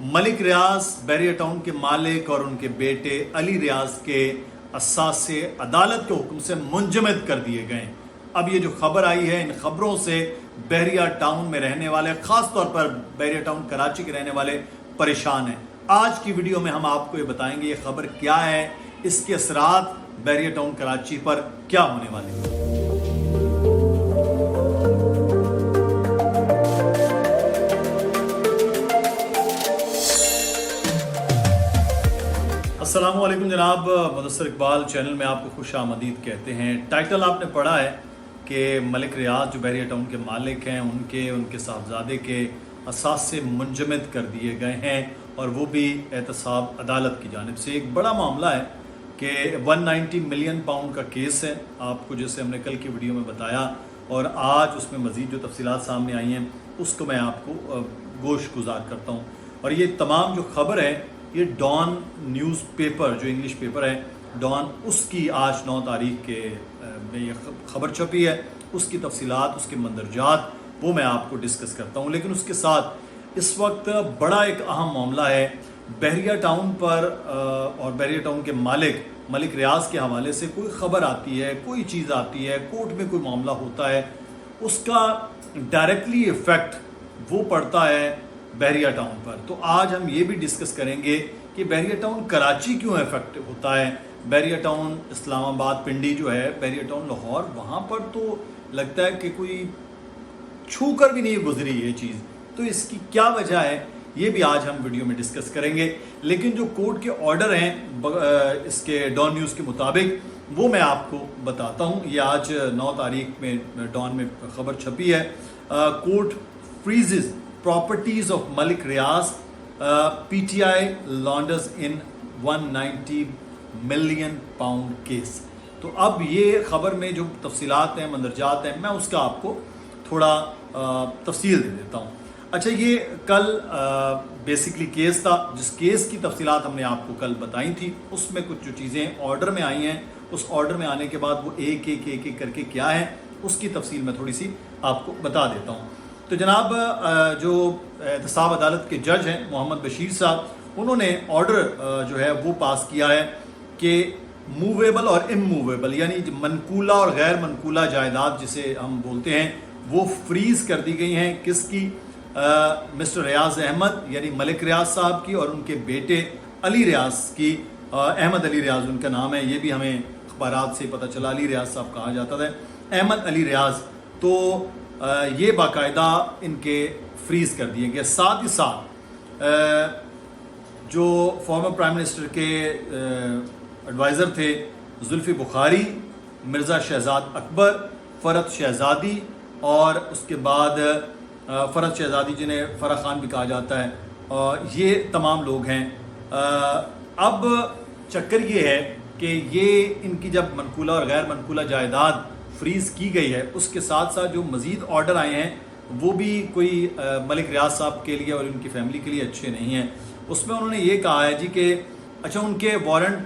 मलिक रियाज बहरिया town के मालिक और उनके बेटे अली रियाज के असासे अदालत के हुक्म से मुंजमद कर दिए गए। अब ये जो खबर आई है, इन खबरों से बहरिया टाउन में रहने वाले, खास तौर पर बहरिया टाउन कराची के रहने वाले परेशान हैं। आज की वीडियो में हम आपको ये बताएंगे ये खबर क्या है, इसके असरात बहरिया टाउन कराची पर क्या होने वाले हैं। अस्सलामुअलैकुम जनाब, मुदस्सिर इकबाल चैनल में आपको खुश आमदीद कहते हैं। टाइटल आपने पढ़ा है कि मलिक रियाज जो बहरिया टाउन के मालिक हैं, उनके साहबजादे के असासे मुंजमद कर दिए गए हैं और वो भी एहतसाब अदालत की जानिब से। एक बड़ा मामला है कि 190 मिलियन पाउंड का केस है, आपको जैसे हमने कल की वीडियो में बताया, और आज उसमें मज़ीद जो तफसीलात सामने आई हैं उसको मैं आपको गोश गुजार करता हूँ। और ये तमाम जो खबर है, ये डॉन न्यूज़पेपर जो इंग्लिश पेपर है डॉन, उसकी आज 9 तारीख के में ये खबर छपी है। उसकी तफसीलात, उसके मंदरजात वो मैं आपको डिस्कस करता हूँ। लेकिन उसके साथ इस वक्त बड़ा एक अहम मामला है बहरिया टाउन पर, और बहरिया टाउन के मलिक रियाज के हवाले से कोई ख़बर आती है, कोई चीज़ आती है, कोर्ट में कोई मामला होता है, उसका डायरेक्टली इफ़ेक्ट वो पड़ता है बहरिया टाउन पर। तो आज हम ये भी डिस्कस करेंगे कि बहरिया टाउन कराची क्यों इफेक्ट होता है, बहरिया टाउन इस्लामाबाद पिंडी जो है, बहरिया टाउन लाहौर, वहाँ पर तो लगता है कि कोई छू कर भी नहीं गुजरी ये चीज़। तो इसकी क्या वजह है ये भी आज हम वीडियो में डिस्कस करेंगे। लेकिन जो कोर्ट के ऑर्डर हैं इसके डॉन न्यूज़ के मुताबिक वो मैं आपको बताता हूँ। ये आज 9 तारीख में डॉन में खबर छपी है। Court freezes properties of Malik Riaz, PTI launders in 190 million pound case। तो अब ये ख़बर में जो तफसीलात हैं, मंदरजात हैं, मैं उसका आपको थोड़ा तफसील दे देता हूँ। अच्छा, ये कल बेसिकली केस था, जिस केस की तफसीलात हमने आपको कल बताई थी, उसमें कुछ जो चीज़ें ऑर्डर में आई हैं, उस ऑर्डर में आने के बाद वो एक करके क्या है उसकी तफसील मैं थोड़ी सी आपको बता देता हूँ। तो जनाब जो एहतसाब अदालत के जज हैं मोहम्मद बशीर साहब, उन्होंने ऑर्डर जो है वो पास किया है कि मूवेबल और इमूवेबल यानी मनकूला और गैर मनकूला जायदाद जिसे हम बोलते हैं वो फ्रीज़ कर दी गई हैं। किसकी? मिस्टर रियाज अहमद यानी मलिक रियाज साहब की और उनके बेटे अली रियाज की। अहमद अली रियाज उनका नाम है, ये भी हमें अखबारात से पता चला, अली रियाज साहब कहा जाता था, अहमद अली रियाज। तो ये बाकायदा इनके फ्रीज़ कर दिए गए। साथ ही साथ जो फॉर्मर प्राइम मिनिस्टर के एडवाइज़र थे जुल्फ़ी बुखारी, मिर्ज़ा शहजाद अकबर, फ़रत शहज़ादी, और उसके बाद फ़रत शहज़ादी जिन्हें फ़रा ख़ान भी कहा जाता है, ये तमाम लोग हैं। अब चक्कर ये है कि ये इनकी जब मनकूला और गैर मनकूला जायदाद फ्रीज़ की गई है, उसके साथ साथ जो मज़ीद ऑर्डर आए हैं वो भी कोई मलिक रियाज साहब के लिए और उनकी फैमिली के लिए अच्छे नहीं हैं। उसमें उन्होंने ये कहा है जी कि अच्छा, उनके वारंट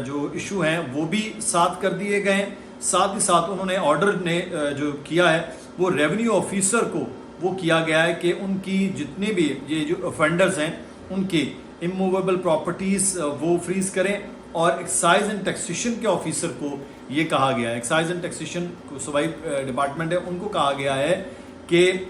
जो इशू हैं वो भी साथ कर दिए गए हैं। साथ ही साथ उन्होंने ऑर्डर ने जो किया है वो रेवेन्यू ऑफिसर को वो किया गया है कि उनकी जितने भी ये जो ऑफेंडर्स हैं उनकी इमूवेबल प्रॉपर्टीज़ वो फ्रीज़ करें। और एक्साइज एंड टैक्सेशन के ऑफिसर को ये कहा गया है, एक्साइज एंड टैक्सेशन सूबाई डिपार्टमेंट है, उनको कहा गया है कि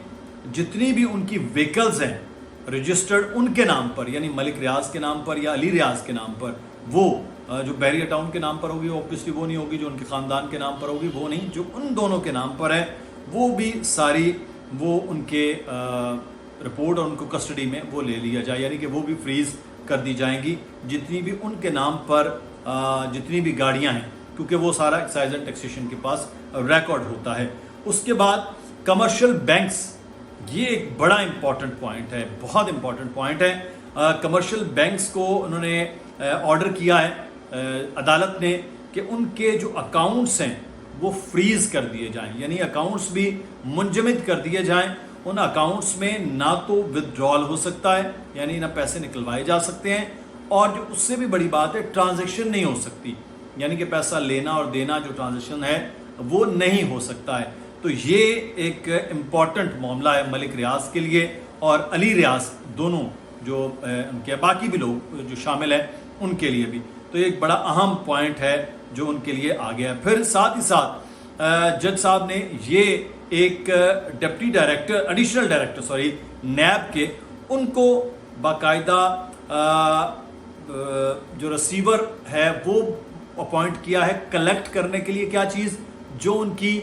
जितनी भी उनकी व्हीकल्स हैं रजिस्टर्ड उनके नाम पर, यानी मलिक रियाज के नाम पर या अली रियाज के नाम पर, वो जो बहरिया टाउन के नाम पर होगी ऑब्वियसली वो नहीं होगी, जो उनके ख़ानदान के नाम पर होगी वो नहीं, जो उन दोनों के नाम पर है वो भी सारी वो उनके रिपोर्ट और उनको कस्टडी में वो ले लिया जाए, यानी कि वो भी फ्रीज़ कर दी जाएंगी जितनी भी उनके नाम पर जितनी भी गाड़ियां हैं, क्योंकि वो सारा एक्साइज एंड टैक्सेशन के पास रिकॉर्ड होता है। उसके बाद कमर्शियल बैंक्स, ये एक बड़ा इंपॉर्टेंट पॉइंट है, बहुत इंपॉर्टेंट पॉइंट है। कमर्शियल बैंक्स को उन्होंने ऑर्डर किया है अदालत ने कि उनके जो अकाउंट्स हैं वो फ्रीज़ कर दिए जाएं, यानी अकाउंट्स भी मुंजमद कर दिए जाएं। उन अकाउंट्स में ना तो विदड्रॉल हो सकता है, यानी ना पैसे निकलवाए जा सकते हैं, और जो उससे भी बड़ी बात है ट्रांजैक्शन नहीं हो सकती, यानी कि पैसा लेना और देना जो ट्रांजैक्शन है वो नहीं हो सकता है। तो ये एक इम्पॉर्टेंट मामला है मलिक रियाज के लिए और अली रियाज दोनों جو ان کے باقی بھی لوگ جو شامل ہیں ان کے لیے بھی. تو یہ ایک بڑا اہم پوائنٹ ہے جو ان کے لیے آ گیا. پھر ساتھ ہی ساتھ جج صاحب نے یہ ایک deputy director additional director NAB کے ان کو باقاعدہ جو ریسیور ہے وہ اپوائنٹ کیا ہے کلیکٹ کرنے کے لیے کیا چیز, جو ان کی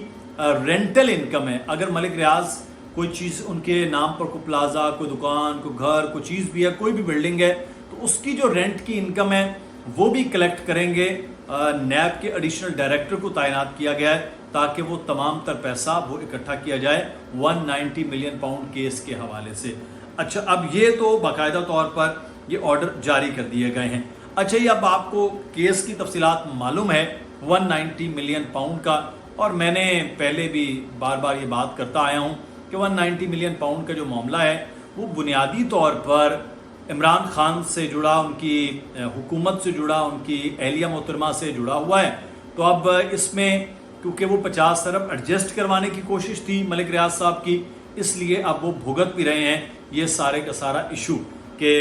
رینٹل انکم ہے. اگر ملک ریاض کوئی چیز ان کے نام پر کوئی پلازا, کوئی دکان, کوئی گھر, کوئی چیز بھی ہے, کوئی بھی بلڈنگ ہے, تو اس کی جو رینٹ کی انکم ہے وہ بھی کلیکٹ کریں گے. نیب کے ایڈیشنل ڈائریکٹر کو تعینات کیا گیا ہے تاکہ وہ تمام تر پیسہ وہ اکٹھا کیا جائے 190 ملین پاؤنڈ کیس کے حوالے سے. اچھا, اب یہ تو باقاعدہ طور پر یہ آرڈر جاری کر دیے گئے ہیں. اچھا, یہ اب آپ کو کیس کی تفصیلات معلوم ہے 190 ملین پاؤنڈ کا, اور میں نے پہلے بھی بار بار یہ بات کرتا آیا ہوں کہ 190 ملین پاؤنڈ کا جو معاملہ ہے وہ بنیادی طور پر عمران خان سے جڑا, ان کی حکومت سے جڑا, ان کی اہلیہ محترمہ سے جڑا ہوا ہے. تو اب اس میں کیونکہ وہ 50 ارب ایڈجسٹ کروانے کی کوشش تھی ملک ریاض صاحب کی, اس لیے اب وہ بھگت بھی رہے ہیں یہ سارے کا سارا ایشو کہ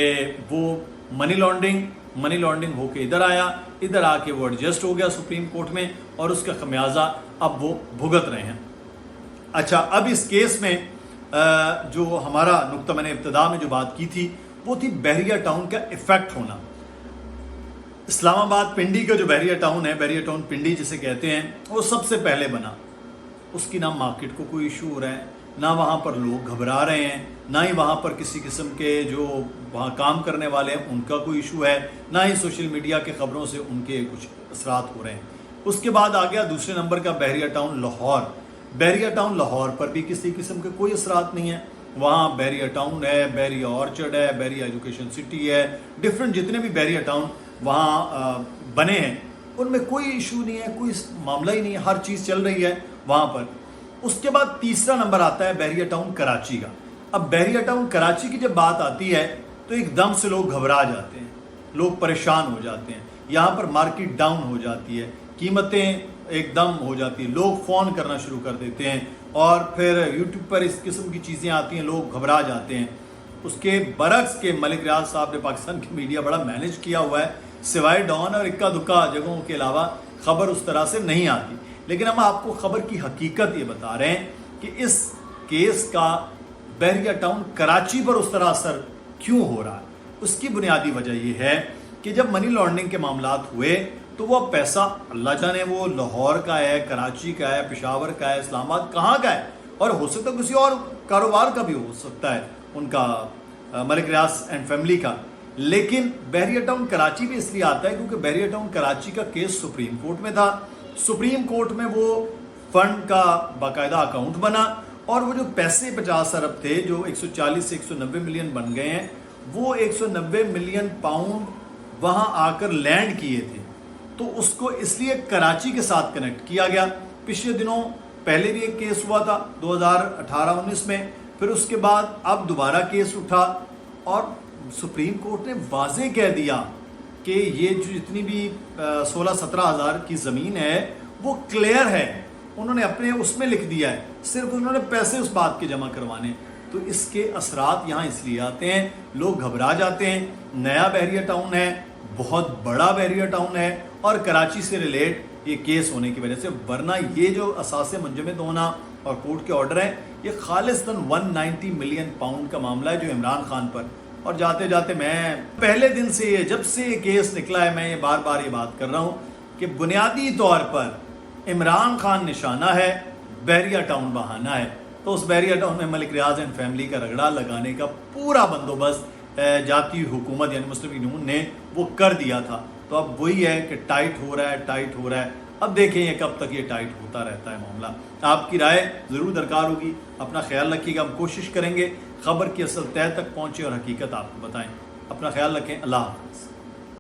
وہ منی لانڈرنگ ہو کے ادھر آ کے وہ ایڈجسٹ ہو گیا سپریم کورٹ میں, اور اس کا خمیازہ اب وہ بھگت رہے ہیں. اچھا, اب اس کیس میں جو ہمارا نقطہ میں نے ابتدا میں جو بات کی تھی وہ تھی بحریہ ٹاؤن کا ایفیکٹ ہونا. اسلام آباد پنڈی کا جو بحریہ ٹاؤن ہے, بحریہ ٹاؤن پنڈی جسے کہتے ہیں, وہ سب سے پہلے بنا. اس کی نہ مارکیٹ کو کوئی ایشو ہو رہا ہے, نہ وہاں پر لوگ گھبرا رہے ہیں, نہ ہی وہاں پر کسی قسم کے جو وہاں کام کرنے والے ہیں ان کا کوئی ایشو ہے, نہ ہی سوشل میڈیا کے خبروں سے ان کے کچھ اثرات ہو رہے ہیں. اس کے بعد آ گیا دوسرے نمبر کا بحریہ ٹاؤن لاہور. بحریہ ٹاؤن لاہور پر بھی کسی قسم کے کوئی اثرات نہیں ہیں. وہاں بحریہ ٹاؤن ہے, بحریہ آرچرڈ ہے, بحریہ ایجوکیشن سٹی ہے, ڈفرینٹ جتنے بھی بحریہ ٹاؤن وہاں بنے ہیں ان میں کوئی ایشو نہیں ہے, کوئی معاملہ ہی نہیں ہے, ہر چیز چل رہی ہے وہاں پر. اس کے بعد تیسرا نمبر آتا ہے بحریہ ٹاؤن کراچی کا. اب بحریہ ٹاؤن کراچی کی جب بات آتی ہے تو ایک دم سے لوگ گھبرا جاتے ہیں, لوگ پریشان ہو جاتے ہیں. یہاں پر مارکیٹ ڈاؤن ہو جاتی ہے, قیمتیں ایک دم ہو جاتی ہیں, لوگ فون کرنا شروع کر دیتے ہیں, اور پھر یوٹیوب پر اس قسم کی چیزیں آتی ہیں, لوگ گھبرا جاتے ہیں. اس کے برعکس کے ملک ریاض صاحب نے پاکستان کی میڈیا بڑا مینج کیا ہوا ہے, سوائے ڈان اور اکا دکا جگہوں کے علاوہ خبر اس طرح سے نہیں آتی. لیکن ہم آپ کو خبر کی حقیقت یہ بتا رہے ہیں کہ اس کیس کا بحریہ ٹاؤن کراچی پر اس طرح اثر کیوں ہو رہا ہے. اس کی بنیادی وجہ یہ ہے کہ جب منی لانڈرنگ کے معاملات ہوئے تو وہ پیسہ اللہ جانے وہ لاہور کا ہے, کراچی کا ہے, پشاور کا ہے, اسلام آباد کہاں کا ہے, اور ہو سکتا ہے کسی اور کاروبار کا بھی ہو سکتا ہے ان کا, ملک ریاض اینڈ فیملی کا. لیکن بحریہ ٹاؤن کراچی بھی اس لیے آتا ہے کیونکہ بحریہ ٹاؤن کراچی کا کیس سپریم کورٹ میں تھا. سپریم کورٹ میں وہ فنڈ کا باقاعدہ اکاؤنٹ بنا, اور وہ جو پیسے 50 ارب تھے جو 140 سے 190 ملین بن گئے ہیں, وہ 190 ملین پاؤنڈ وہاں آ کر لینڈ کیے تھے. تو اس کو اس لیے کراچی کے ساتھ کنیکٹ کیا گیا. پچھلے دنوں پہلے بھی ایک کیس ہوا تھا 2018-19 میں, پھر اس کے بعد اب دوبارہ کیس اٹھا, اور سپریم کورٹ نے واضح کہہ دیا کہ یہ جو جتنی بھی 16-17 ہزار کی زمین ہے وہ کلیئر ہے. انہوں نے اپنے اس میں لکھ دیا ہے, صرف انہوں نے پیسے اس بات کے جمع کروانے. تو اس کے اثرات یہاں اس لیے آتے ہیں, لوگ گھبرا جاتے ہیں. نیا بحریہ ٹاؤن ہے, بہت بڑا بحریہ ٹاؤن ہے, اور کراچی سے ریلیٹ یہ کیس ہونے کی وجہ سے, ورنہ یہ جو اساس منجمد ہونا اور کورٹ کے آرڈر ہیں یہ خالصاً 190 ملین پاؤنڈ کا معاملہ ہے جو عمران خان پر. اور جاتے جاتے میں پہلے دن سے جب سے یہ کیس نکلا ہے میں یہ بار بار یہ بات کر رہا ہوں کہ بنیادی طور پر عمران خان نشانہ ہے, بحریہ ٹاؤن بہانہ ہے. تو اس بحریہ ٹاؤن میں ملک ریاض اینڈ فیملی کا رگڑا لگانے کا پورا بندوبست جاتی حکومت یعنی مسلم لیگ نون نے وہ کر دیا تھا. تو اب وہی ہے کہ ٹائٹ ہو رہا ہے. اب دیکھیں یہ کب تک یہ ٹائٹ ہوتا رہتا ہے معاملہ. آپ کی رائے ضرور درکار ہوگی. اپنا خیال رکھیے گا, ہم کوشش کریں گے خبر کی اصل تہ تک پہنچے اور حقیقت آپ کو بتائیں. اپنا خیال رکھیں. اللہ حافظ.